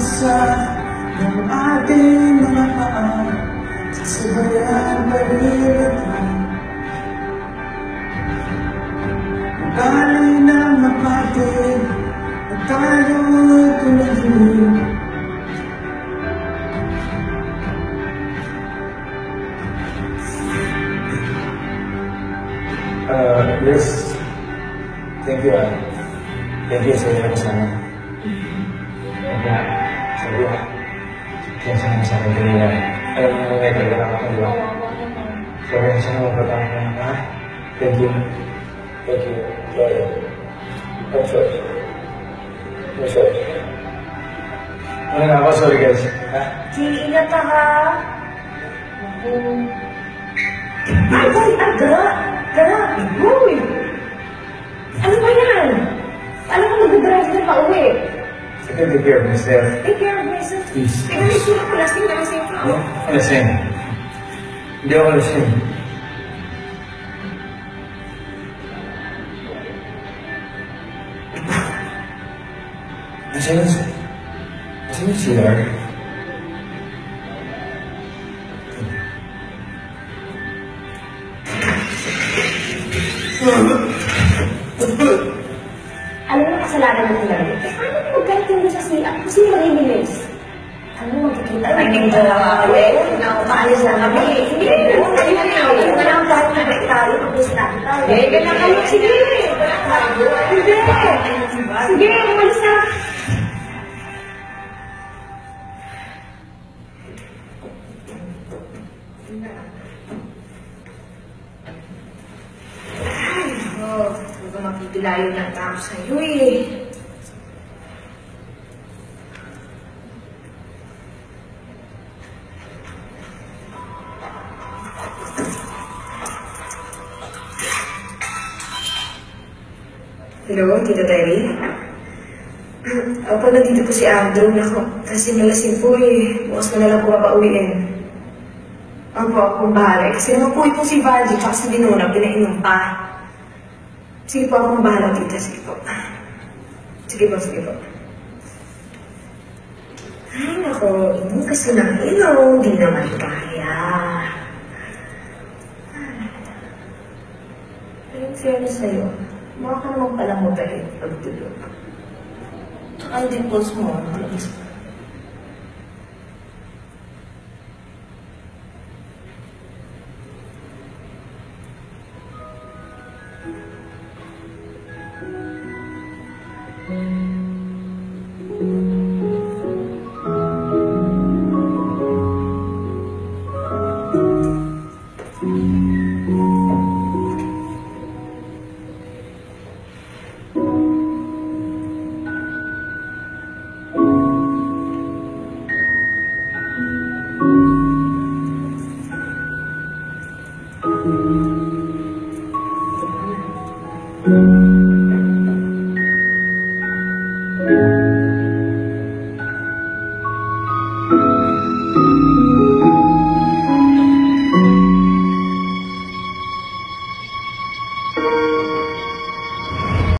bumagsak ng ating mga paa, sasabayan pa rin ito. Galing ng mapatid at tayo'y tumahin. Yes. Thank you, Thank you sa iyo kasama. Kaya, sabi ko, kaya sana sa akin kanina. Alam mo may talaga ako, di ba? So, kaya sana magpatawag ka na, ha? Thank you. Thank you. Sorry. I'm sorry. I'm sorry. Ano nga ako, sorry guys. Ha? Ingat ka ha. Ay, aga! Grabe, uy! Ano ba yan? Alam mo, mag-drive na pa uwi. I can take care of myself. Take care of myself. Please. Tignan mo yung sila ko, lasing na lasing ka. Lasing. Hindi ako lasing. Nasaan yung CR? Alam mo, kasalanan mo lang. Eh, paano mo magkaitin mo sa CR? Kasi maribilis. Alam mo, magkikita na yung dalawa. Nakapaalis na kami. Hindi, hindi na ang parang nagkakitayo. Mag-distract tayo. Eh, ganyan kayo. Sige. Hindi. Sige, umalis na. Huwag ka mapipilayo ng tao sa'yo eh. Hello, Tita Terry? Opo, nandito po si Andrew. Naku, kasi nalasing po eh. Bukas ko na lang po mapauwiin. Opo, akong bahala. Kasi naman po ito si Vaji, tsaka si Dinona, pinainom pa. Sige po, akong bahala, tita. Sige po. Sige po, sige po. Ay, naku. Inom kasi ng inom. Di naman kaya. Pero yung fairness sa'yo, baka ka naman palang mabait pagtulog. Tsaka yung dimples mo, nakalis mo. Thank you.